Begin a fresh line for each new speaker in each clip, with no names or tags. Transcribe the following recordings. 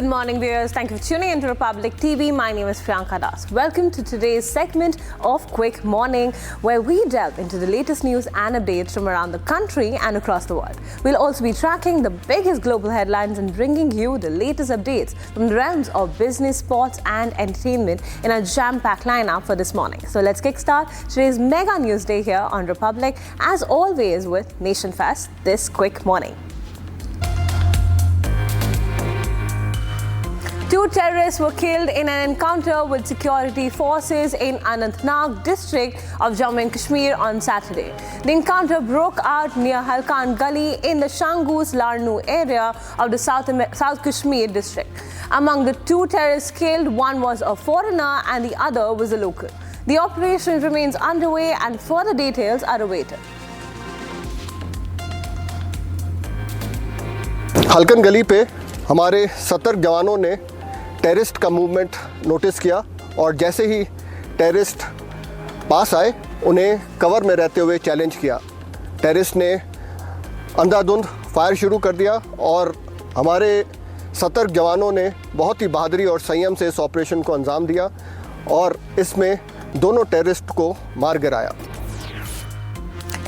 Good morning, viewers. Thank you for tuning into Republic TV. My name is Priyanka Das. Welcome to today's segment of Quick Morning, where we delve into the latest news and updates from around the country and across the world. We'll also be tracking the biggest global headlines and bringing you the latest updates from the realms of business, sports and entertainment in a jam-packed lineup for this morning. So let's kickstart today's mega news day here on Republic, as always with Nation Fest this quick morning. Two terrorists were killed in an encounter with security forces in Anantnag district of Jammu and Kashmir on Saturday. The encounter broke out near Halkan Gully in the Shangus Larnu area of the South Kashmir district. Among the two terrorists killed, one was a foreigner and the other was a local. The operation remains underway and further details are awaited.
हल्कन गली पे हमारे सतर्क जवानों ने terrorist का movement notice किया और जैसे ही टेररिस्ट पास आए उन्हें कवर में रहते हुए चैलेंज किया। टेररिस्ट ने अंधाधुंध फायर शुरू कर दिया और हमारे सतर्क जवानों ने बहुत ही बहादुरी और संयम से इस ऑपरेशन को अंजाम दिया और इसमें दोनों टेररिस्ट को मार गिराया।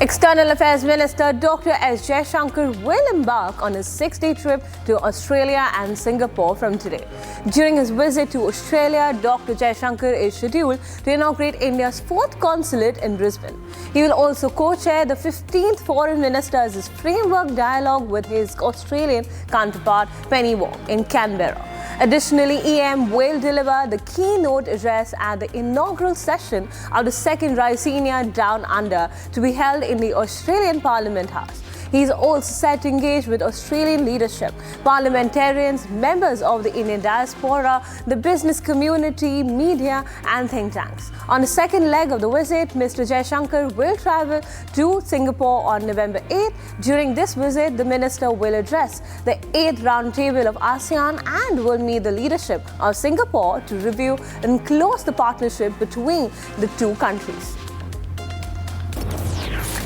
External Affairs Minister Dr. S. Jaishankar will embark on his 6-day trip to Australia and Singapore from today. During his visit to Australia, Dr. Jaishankar is scheduled to inaugurate India's 4th consulate in Brisbane. He will also co-chair the 15th Foreign Ministers' Framework Dialogue with his Australian counterpart Penny Wong in Canberra. Additionally, EM will deliver the keynote address at the inaugural session of the 2nd Raisina Down Under to be held in the Australian Parliament House. He is also set to engage with Australian leadership, parliamentarians, members of the Indian diaspora, the business community, media and think tanks. On the second leg of the visit, Mr. Jaishankar will travel to Singapore on November 8th. During this visit, the minister will address the 8th Roundtable of ASEAN and will meet the leadership of Singapore to review and close the partnership between the two countries.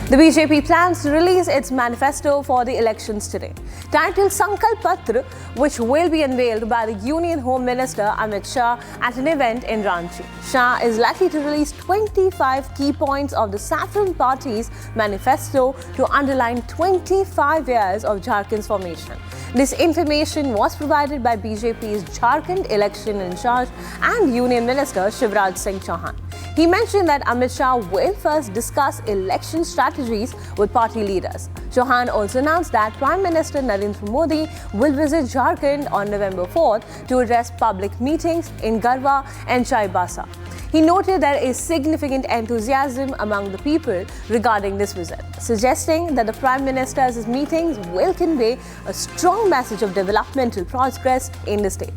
The BJP plans to release its manifesto for the elections today. Titled Sankalp Patra, which will be unveiled by the Union Home Minister Amit Shah at an event in Ranchi. Shah is likely to release 25 key points of the Saffron Party's manifesto to underline 25 years of Jharkhand's formation. This information was provided by BJP's Jharkhand election in charge and Union Minister Shivraj Singh Chauhan. He mentioned that Amit Shah will first discuss election strategies with party leaders. Chauhan also announced that Prime Minister Narendra Modi will visit Jharkhand on November 4th to address public meetings in Garhwa and Chaibasa. He noted there is significant enthusiasm among the people regarding this visit, suggesting that the Prime Minister's meetings will convey a strong message of developmental progress in the state.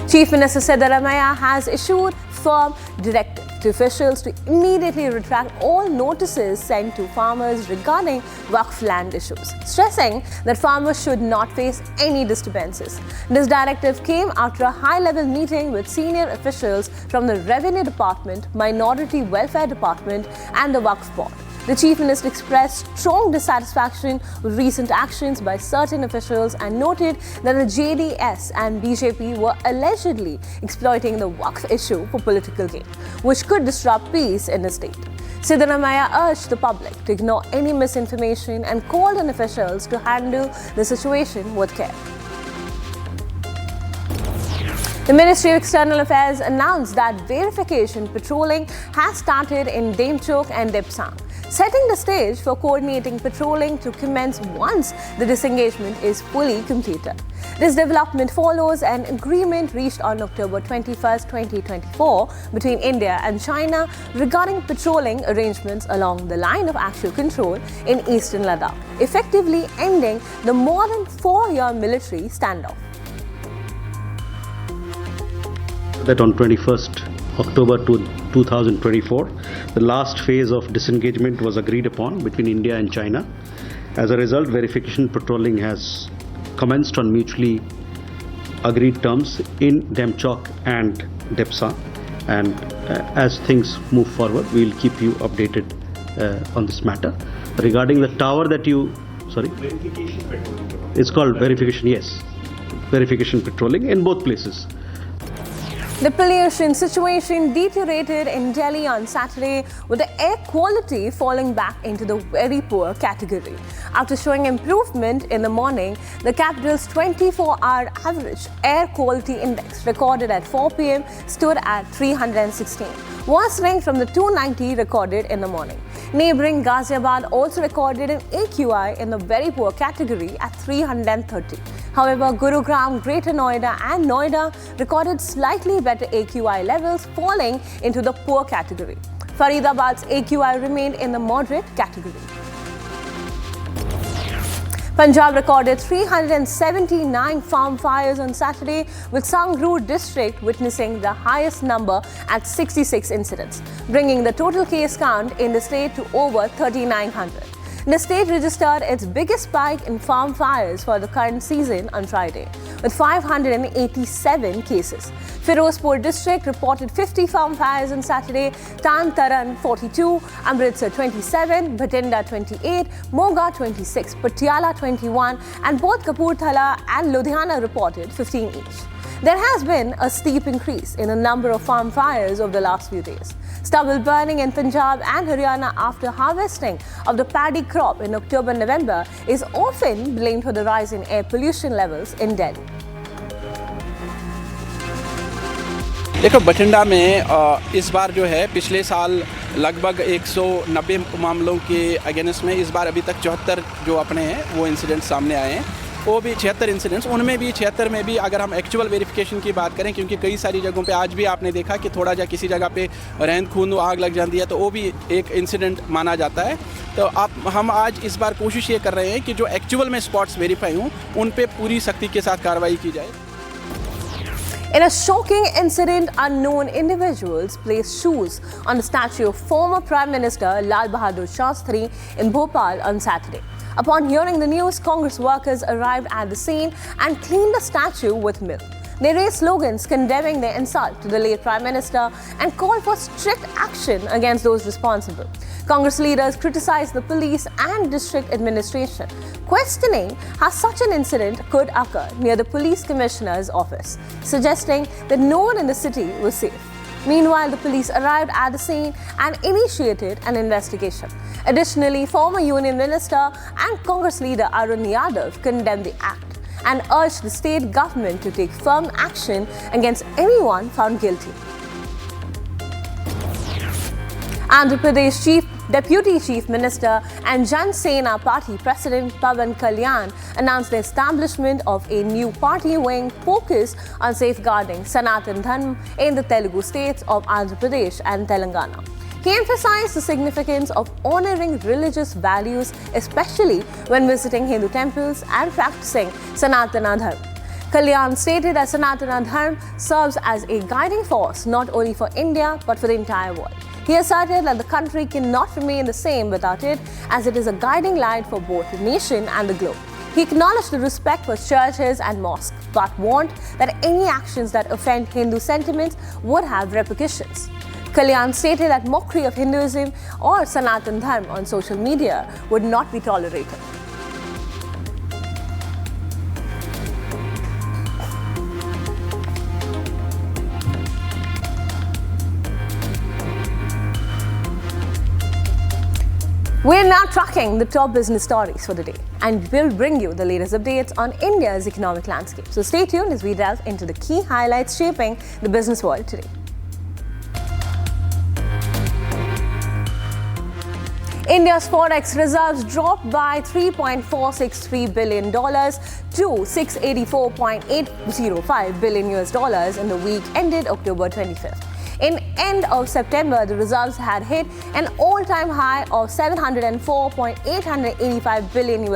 Chief Minister Siddaramaiah has issued firm directive to officials to immediately retract all notices sent to farmers regarding Waqf land issues, stressing that farmers should not face any disturbances. This directive came after a high-level meeting with senior officials from the Revenue Department, Minority Welfare Department and the Waqf Board. The Chief Minister expressed strong dissatisfaction with recent actions by certain officials and noted that the JDS and BJP were allegedly exploiting the Waqf issue for political gain, which could disrupt peace in the state. Siddaramaiah urged the public to ignore any misinformation and called on officials to handle the situation with care. The Ministry of External Affairs announced that verification patrolling has started in Demchok and Depsang, setting the stage for coordinating patrolling to commence once the disengagement is fully completed. This development follows an agreement reached on October 21, 2024 between India and China regarding patrolling arrangements along the line of actual control in eastern Ladakh, effectively ending the more than 4-year military standoff.
That on 21st October 2024, the last phase of disengagement was agreed upon between India and China. As a result, verification patrolling has commenced on mutually agreed terms in Demchok and Depsang. And as things move forward, we will keep you updated on this matter. Regarding the tower that you... Sorry? Verification patrolling. It's called verification, yes. Verification patrolling in both places.
The pollution situation deteriorated in Delhi on Saturday, with the air quality falling back into the very poor category. After showing improvement in the morning, the capital's 24-hour average air quality index recorded at 4 p.m. stood at 316, worsening from the 290 recorded in the morning. Neighbouring Ghaziabad also recorded an AQI in the very poor category at 330. However, Gurugram, Greater Noida and Noida recorded slightly better AQI levels, falling into the poor category. Faridabad's AQI remained in the moderate category. Punjab recorded 379 farm fires on Saturday, with Sangrur district witnessing the highest number at 66 incidents, bringing the total case count in the state to over 3,900. The state registered its biggest spike in farm fires for the current season on Friday, with 587 cases. Firozpur district reported 50 farm fires on Saturday, Tan Taran 42, Amritsar 27, Bhatinda 28, Moga 26, Patiala 21, and both Kapurthala and Ludhiana reported 15 each. There has been a steep increase in the number of farm fires over the last few days. Stubble burning in Punjab and Haryana after harvesting of the paddy crop in October-November is often blamed for the rise in air pollution levels in Delhi.
देखो बठिंडा में इस बार जो है पिछले साल लगभग 190 मामलों के अगेंस्ट में इस बार अभी तक 74 जो अपने हैं वो इंसिडेंट्स सामने आए हैं। वो भी 76 इंसिडेंट्स, उनमें भी 76 में भी अगर हम एक्चुअल वेरिफिकेशन की बात करें, क्योंकि कई सारी जगहों पे आज भी आपने देखा कि थोड़ा जा किसी जगह पे रहंद खूंद आग लग जाती है, तो वो भी एक इंसिडेंट माना जाता है। तो हम आज इस बार कोशिश ये कर रहे हैं कि जो एक्चुअल में स्पॉट्स वेरीफाई हों उन पे पूरी सख्ती के साथ कार्रवाई की जाए।
In a shocking incident, unknown individuals placed shoes on the statue of former Prime Minister Lal Bahadur Shastri in Bhopal on Saturday. Upon hearing the news, Congress workers arrived at the scene and cleaned the statue with milk. They raised slogans condemning the insult to the late Prime Minister and called for strict action against those responsible. Congress leaders criticized the police and district administration, questioning how such an incident could occur near the police commissioner's office, suggesting that no one in the city was safe. Meanwhile, the police arrived at the scene and initiated an investigation. Additionally, former Union Minister and Congress leader Arun Yadav condemned the act and urged the state government to take firm action against anyone found guilty. Andhra Pradesh Deputy Chief Minister and Jan Sena Party President Pawan Kalyan announced the establishment of a new party wing focused on safeguarding Sanatana Dharma in the Telugu states of Andhra Pradesh and Telangana. He emphasized the significance of honoring religious values, especially when visiting Hindu temples and practicing Sanatana Dharma. Kalyan stated that Sanatana Dharma serves as a guiding force not only for India but for the entire world. He asserted that the country cannot remain the same without it, as it is a guiding light for both the nation and the globe. He acknowledged the respect for churches and mosques, but warned that any actions that offend Hindu sentiments would have repercussions. Kalyan stated that mockery of Hinduism or Sanatana Dharma on social media would not be tolerated. We're now tracking the top business stories for the day, and we'll bring you the latest updates on India's economic landscape. So stay tuned as we delve into the key highlights shaping the business world today. India's Forex reserves dropped by $3.463 billion to $684.805 billion in the week ended October 25th. In end of September, the reserves had hit an all-time high of $704.885 billion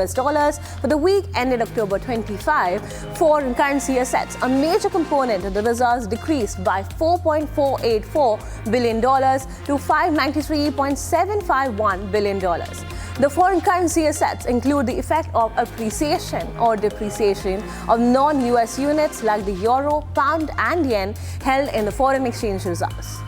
for the week ended October 25. Foreign currency assets, a major component of the reserves, decreased by $4.484 billion to $593.751 billion. The foreign currency assets include the effect of appreciation or depreciation of non-US units like the euro, pound and yen held in the foreign exchange reserves.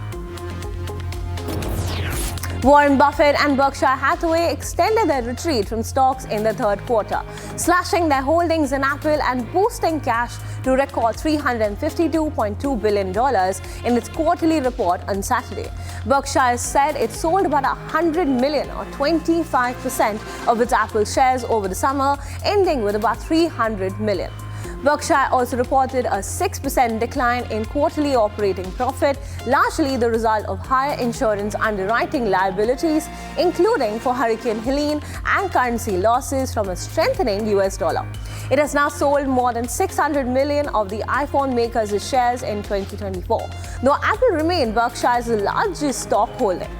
Warren Buffett and Berkshire Hathaway extended their retreat from stocks in the third quarter, slashing their holdings in Apple and boosting cash to record $352.2 billion in its quarterly report on Saturday. Berkshire said it sold about 100 million or 25% of its Apple shares over the summer, ending with about 300 million. Berkshire also reported a 6% decline in quarterly operating profit, largely the result of higher insurance underwriting liabilities, including for Hurricane Helene and currency losses from a strengthening US dollar. It has now sold more than 600 million of the iPhone maker's shares in 2024, though Apple remained Berkshire's largest stock holding.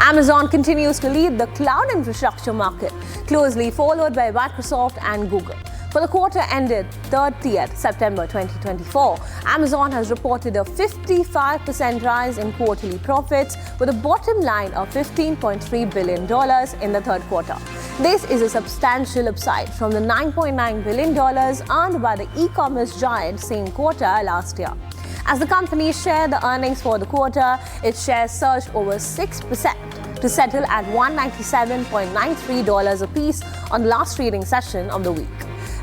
Amazon continues to lead the cloud infrastructure market, closely followed by Microsoft and Google. For the quarter ended 30th September 2024, Amazon has reported a 55% rise in quarterly profits with a bottom line of $15.3 billion in the third quarter. This is a substantial upside from the $9.9 billion earned by the e-commerce giant same quarter last year. As the company shared the earnings for the quarter, its shares surged over 6% to settle at $197.93 apiece on the last trading session of the week.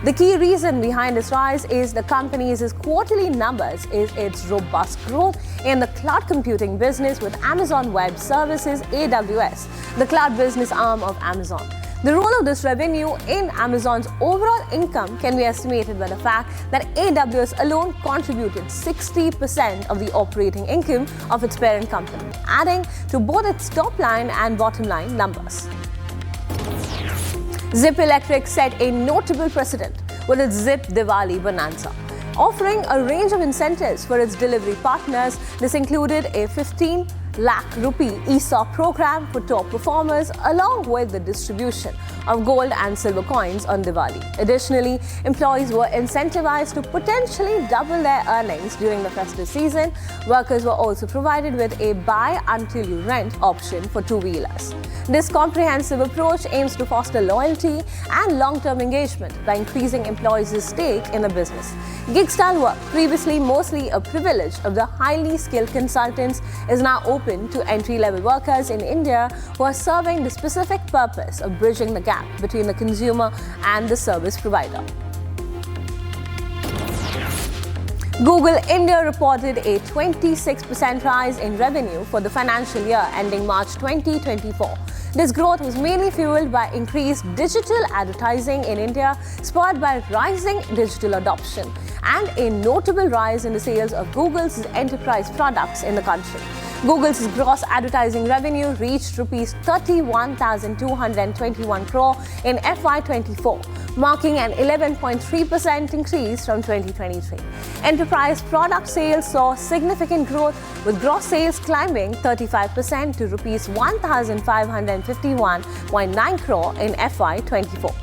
The key reason behind this rise is the company's quarterly numbers is its robust growth in the cloud computing business with Amazon Web Services (AWS), the cloud business arm of Amazon. The role of this revenue in Amazon's overall income can be estimated by the fact that AWS alone contributed 60% of the operating income of its parent company, adding to both its top line and bottom line numbers. Zypp Electric set a notable precedent with its Zypp Diwali Bonanza, offering a range of incentives for its delivery partners. This included a 15 lakh rupee ESOP program for top performers, along with the distribution of gold and silver coins on Diwali. Additionally, employees were incentivized to potentially double their earnings during the festive season. Workers were also provided with a buy until you rent option for two-wheelers. This comprehensive approach aims to foster loyalty and long-term engagement by increasing employees' stake in the business. Gig-style work, previously mostly a privilege of the highly skilled consultants, is now open to entry-level workers in India who are serving the specific purpose of bridging the gap between the consumer and the service provider. Google India reported a 26% rise in revenue for the financial year ending March 2024. This growth was mainly fueled by increased digital advertising in India, spurred by rising digital adoption, and a notable rise in the sales of Google's enterprise products in the country. Google's gross advertising revenue reached rupees 31,221 crore in FY24, marking an 11.3% increase from 2023. Enterprise product sales saw significant growth, with gross sales climbing 35% to rupees 1,551.9 crore in FY24.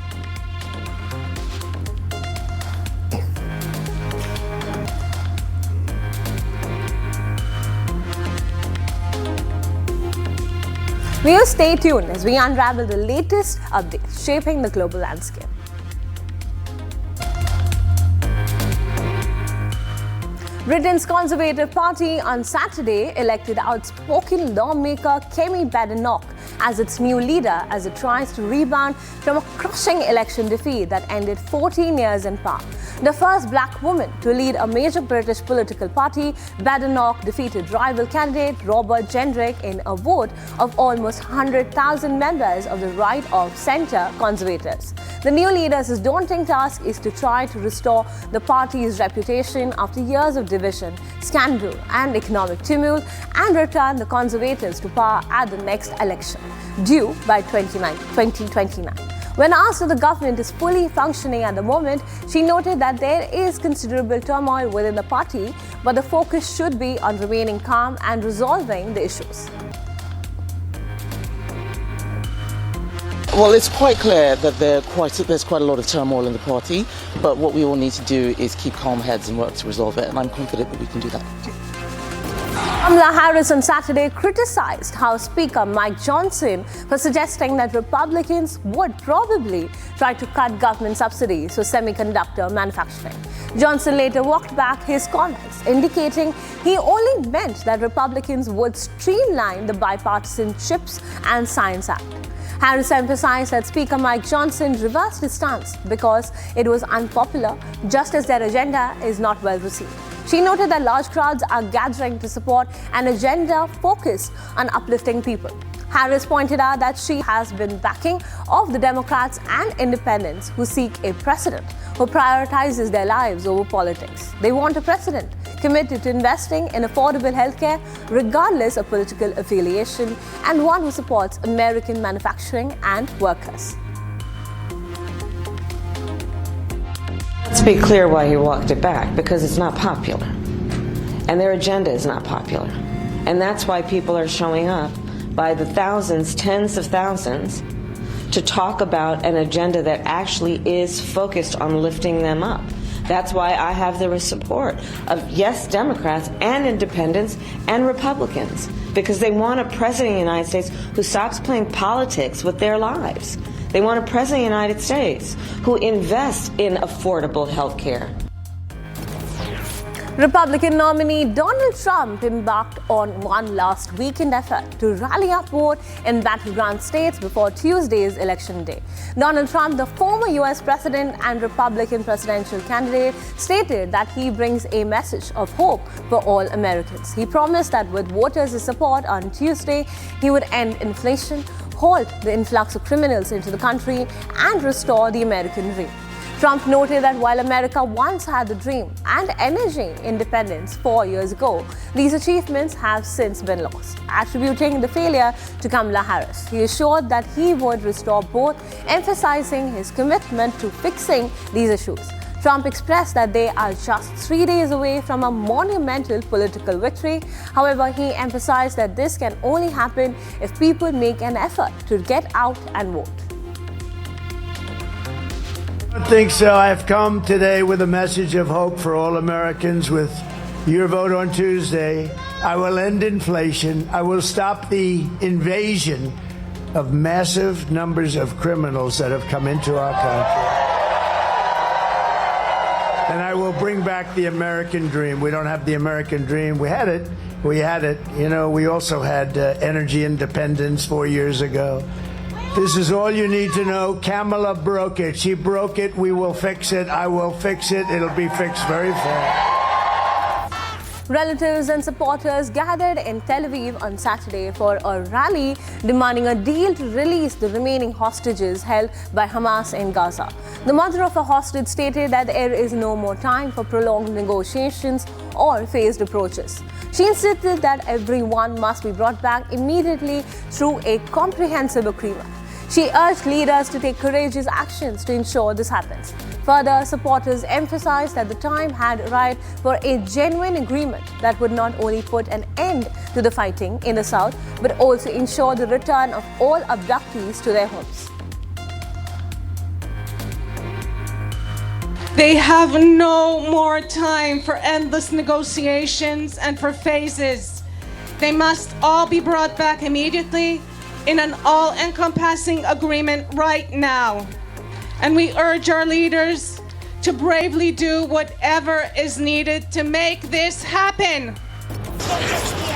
We'll stay tuned as we unravel the latest updates shaping the global landscape. Britain's Conservative Party on Saturday elected outspoken lawmaker Kemi Badenoch as its new leader as it tries to rebound from a crushing election defeat that ended 14 years in power. The first black woman to lead a major British political party, Badenoch defeated rival candidate Robert Jenrick in a vote of almost 100,000 members of the right-of-centre Conservatives. The new leader's daunting task is to try to restore the party's reputation after years of division, scandal and economic tumult, and return the Conservatives to power at the next election, due by 2029. When asked if the government is fully functioning at the moment, she noted that there is considerable turmoil within the party, but the focus should be on remaining calm and resolving the issues.
Well, it's quite clear that there's quite a lot of turmoil in the party, but what we all need to do is keep calm heads and work to resolve it, and I'm confident that we can do that.
Kamala Harris on Saturday criticized House Speaker Mike Johnson for suggesting that Republicans would probably try to cut government subsidies for semiconductor manufacturing. Johnson later walked back his comments, indicating he only meant that Republicans would streamline the Bipartisan Chips and Science Act. Harris emphasized that Speaker Mike Johnson reversed his stance because it was unpopular, just as their agenda is not well received. She noted that large crowds are gathering to support an agenda focused on uplifting people. Harris pointed out that she has been backing of the Democrats and independents who seek a president who prioritizes their lives over politics. They want a president committed to investing in affordable healthcare regardless of political affiliation, and one who supports American manufacturing and workers.
Let's be clear why he walked it back, because it's not popular. And their agenda is not popular. And that's why people are showing up by the thousands, tens of thousands, to talk about an agenda that actually is focused on lifting them up. That's why I have the support of, yes, Democrats and independents and Republicans, because they want a president of the United States who stops playing politics with their lives. They want a president of the United States who invests in affordable health care.
Republican nominee Donald Trump embarked on one last weekend effort to rally up vote in battleground states before Tuesday's election day. Donald Trump, the former US president and Republican presidential candidate, stated that he brings a message of hope for all Americans. He promised that with voters' support on Tuesday, he would end inflation, halt the influx of criminals into the country, and restore the American dream. Trump noted that while America once had the dream and energy independence 4 years ago, these achievements have since been lost. Attributing the failure to Kamala Harris, he assured that he would restore both, emphasizing his commitment to fixing these issues. Trump expressed that they are just 3 days away from a monumental political victory. However, he emphasized that this can only happen if people make an effort to get out and vote.
I don't think so. I've come today with a message of hope for all Americans. With your vote on Tuesday, I will end inflation. I will stop the invasion of massive numbers of criminals that have come into our country. And I will bring back the American dream. We don't have the American dream. We had it. You know, we also had energy independence 4 years ago. This is all you need to know. Kamala broke it. She broke it. We will fix it. I will fix it. It'll be fixed very fast.
Relatives and supporters gathered in Tel Aviv on Saturday for a rally demanding a deal to release the remaining hostages held by Hamas in Gaza. The mother of a hostage stated that there is no more time for prolonged negotiations or phased approaches. She insisted that everyone must be brought back immediately through a comprehensive agreement. She urged leaders to take courageous actions to ensure this happens. Further, supporters emphasized that the time had arrived for a genuine agreement that would not only put an end to the fighting in the south, but also ensure the return of all abductees to their homes.
They have no more time for endless negotiations and for phases. They must all be brought back immediately in an all-encompassing agreement right now. And we urge our leaders to bravely do whatever is needed to make this happen.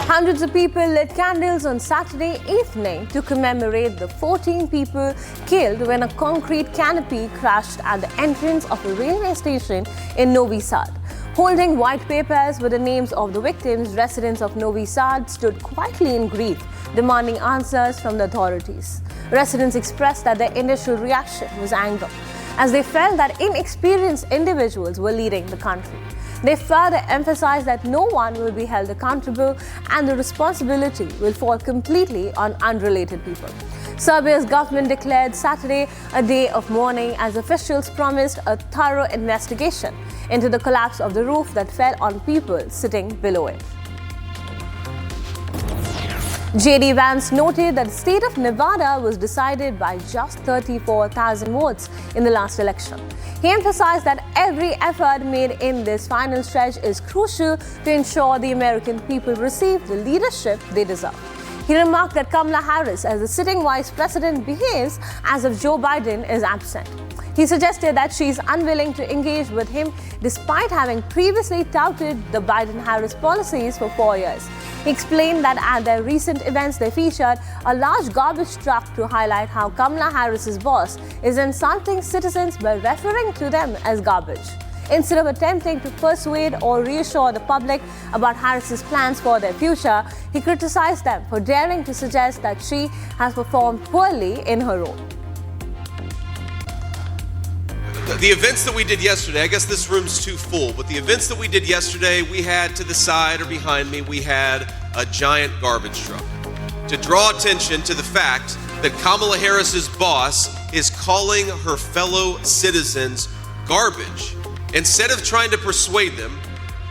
Hundreds of people lit candles on Saturday evening to commemorate the 14 people killed when a concrete canopy crashed at the entrance of a railway station in Novi Sad. Holding white papers with the names of the victims, residents of Novi Sad stood quietly in grief, demanding answers from the authorities. Residents expressed that their initial reaction was anger, as they felt that inexperienced individuals were leading the country. They further emphasized that no one will be held accountable and the responsibility will fall completely on unrelated people. Serbia's government declared Saturday a day of mourning as officials promised a thorough investigation into the collapse of the roof that fell on people sitting below it. J.D. Vance noted that the state of Nevada was decided by just 34,000 votes in the last election. He emphasized that every effort made in this final stretch is crucial to ensure the American people receive the leadership they deserve. He remarked that Kamala Harris, as the sitting vice president, behaves as if Joe Biden is absent. He suggested that she is unwilling to engage with him despite having previously touted the Biden-Harris policies for 4 years. He explained that at their recent events they featured a large garbage truck to highlight how Kamala Harris's boss is insulting citizens by referring to them as garbage. Instead of attempting to persuade or reassure the public about Harris's plans for their future, he criticized them for daring to suggest that she has performed poorly in her role.
The events that we did yesterday, I guess this room's too full, but the events that we did yesterday, we had to the side or behind me, we had a giant garbage truck to draw attention to the fact that Kamala Harris's boss is calling her fellow citizens garbage. Instead of trying to persuade them,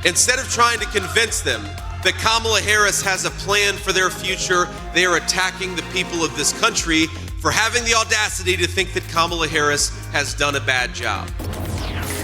instead of trying to convince them that Kamala Harris has a plan for their future, they are attacking the people of this country for having the audacity to think that Kamala Harris has done a bad job.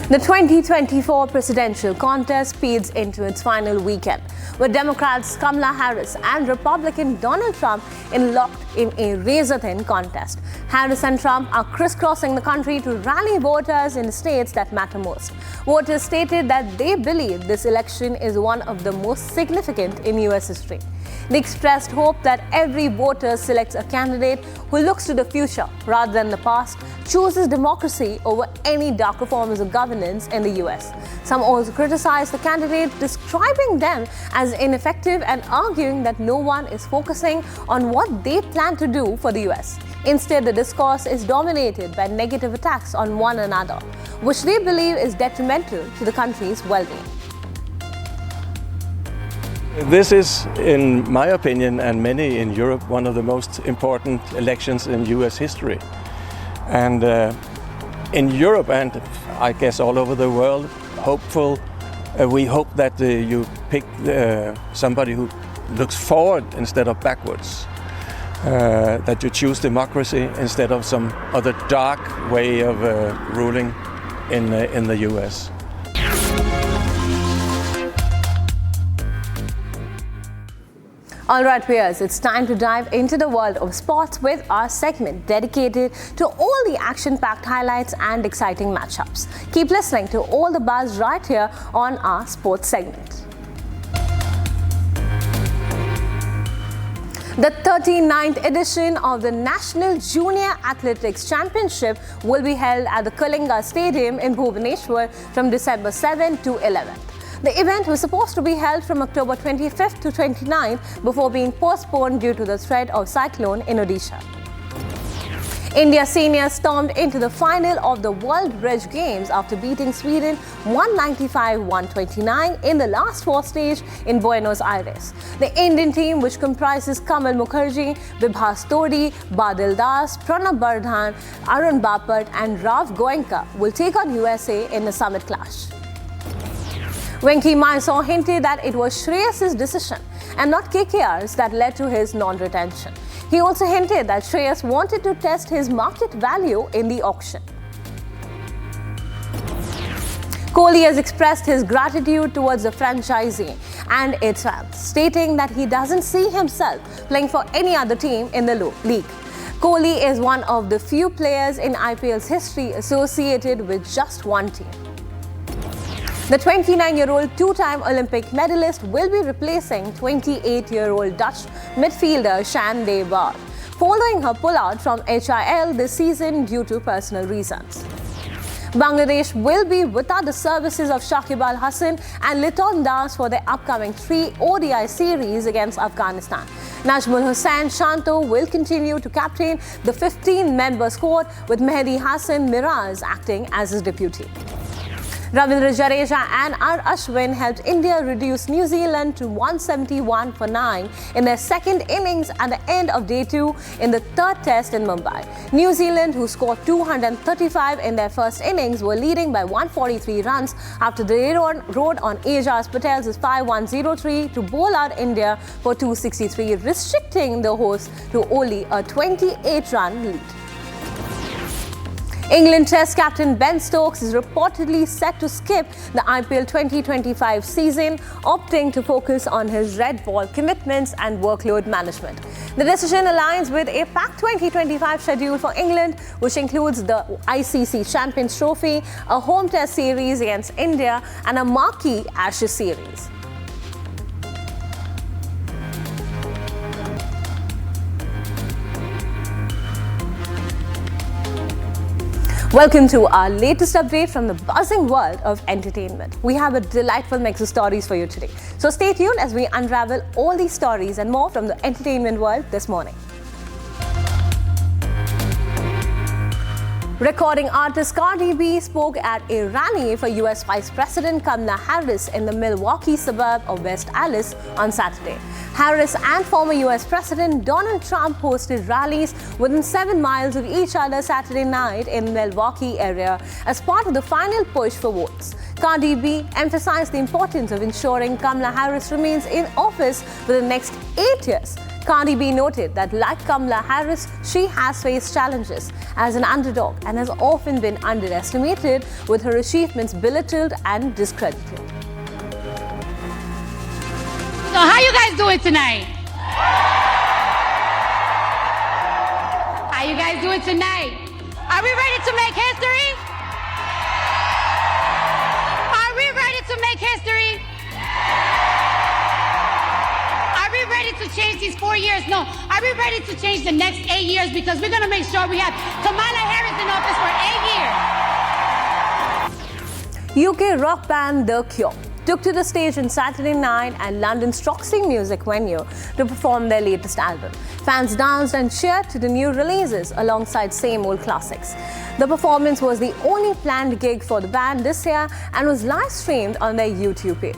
The 2024 presidential contest speeds into its final weekend, with Democrats Kamala Harris and Republican Donald Trump locked in a razor-thin contest. Harris and Trump are crisscrossing the country to rally voters in the states that matter most. Voters stated that they believe this election is one of the most significant in U.S. history. They expressed hope that every voter selects a candidate who looks to the future rather than the past, chooses democracy over any darker forms of governance in the US. Some also criticized the candidates, describing them as ineffective and arguing that no one is focusing on what they plan to do for the US. Instead, the discourse is dominated by negative attacks on one another, which they believe is detrimental to the country's well-being.
This is, in my opinion, and many in Europe, one of the most important elections in US history. And in Europe, and I guess all over the world, we hope that you pick somebody who looks forward instead of backwards. That you choose democracy instead of some other dark way of ruling in the US.
All right, viewers, it's time to dive into the world of sports with our segment dedicated to all the action-packed highlights and exciting matchups. Keep listening to All the Buzz right here on our sports segment. The 39th edition of the National Junior Athletics Championship will be held at the Kalinga Stadium in Bhubaneswar from December 7 to 11. The event was supposed to be held from October 25th to 29th before being postponed due to the threat of cyclone in Odisha. India seniors stormed into the final of the World Bridge Games after beating Sweden 195-129 in the last four stage in Buenos Aires. The Indian team, which comprises Kamal Mukherjee, Vibhas Todi, Badal Das, Pranab Bardhan, Arun Bapat and Rav Goenka, will take on USA in the summit clash. Venki Mysore hinted that it was Shreyas's decision and not KKR's that led to his non-retention. He also hinted that Shreyas wanted to test his market value in the auction. Kohli has expressed his gratitude towards the franchisee and its fans, stating that he doesn't see himself playing for any other team in the league. Kohli is one of the few players in IPL's history associated with just one team. The 29-year-old two-time Olympic medalist will be replacing 28-year-old Dutch midfielder Shan de Waal, following her pullout from HIL this season due to personal reasons. Bangladesh will be without the services of Shakib Al Hasan and Liton Das for their upcoming 3 ODI series against Afghanistan. Najmul Hussain Shanto will continue to captain the 15-member squad, with Mehdi Hassan Miraz acting as his deputy. Ravindra Jadeja and R. Ashwin helped India reduce New Zealand to 171 for 9 in their second innings at the end of day 2 in the third test in Mumbai. New Zealand, who scored 235 in their first innings, were leading by 143 runs after they rode on Ajaz Patel's 5-1-0-3 to bowl out India for 263, restricting the hosts to only a 28-run lead. England Test captain Ben Stokes is reportedly set to skip the IPL 2025 season, opting to focus on his red ball commitments and workload management. The decision aligns with a packed 2025 schedule for England, which includes the ICC Champions Trophy, a home test series against India, and a marquee Ashes series. Welcome to our latest update from the buzzing world of entertainment. We have a delightful mix of stories for you today. So stay tuned as we unravel all these stories and more from the entertainment world this morning. Recording artist Cardi B spoke at a rally for US Vice President Kamala Harris in the Milwaukee suburb of West Allis on Saturday. Harris and former US President Donald Trump hosted rallies within 7 miles of each other Saturday night in the Milwaukee area as part of the final push for votes. Cardi B emphasized the importance of ensuring Kamala Harris remains in office for the next 8 years. Cardi B noted that like Kamala Harris, she has faced challenges as an underdog and has often been underestimated, with her achievements belittled and discredited.
So how you guys doing tonight? How you guys doing tonight? Are we ready to make history? Are we ready to make history? Are we ready to change these 4 years? No. Are we ready to change the next 8 years? Because we're going to make sure we have Kamala Harris in office for 8 years.
UK rock band The Cure took to the stage on Saturday night at London's Stocksy Music venue to perform their latest album. Fans danced and cheered to the new releases alongside same old classics. The performance was the only planned gig for the band this year and was live streamed on their YouTube page.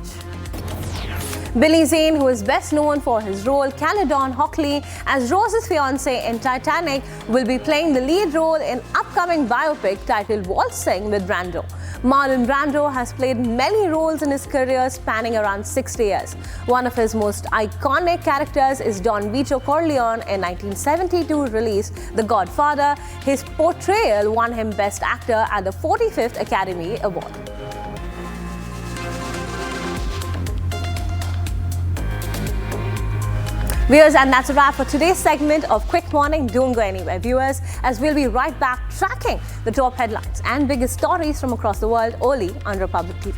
Billy Zane, who is best known for his role Caledon Hockley as Rose's fiancé in Titanic, will be playing the lead role in upcoming biopic titled Waltzing with Brando. Marlon Brando has played many roles in his career spanning around 60 years. One of his most iconic characters is Don Vito Corleone in 1972 release The Godfather. His portrayal won him Best Actor at the 45th Academy Award. Viewers, and that's a wrap for today's segment of Quick Morning. Don't go anywhere, viewers, as we'll be right back tracking the top headlines and biggest stories from across the world only on Republic TV.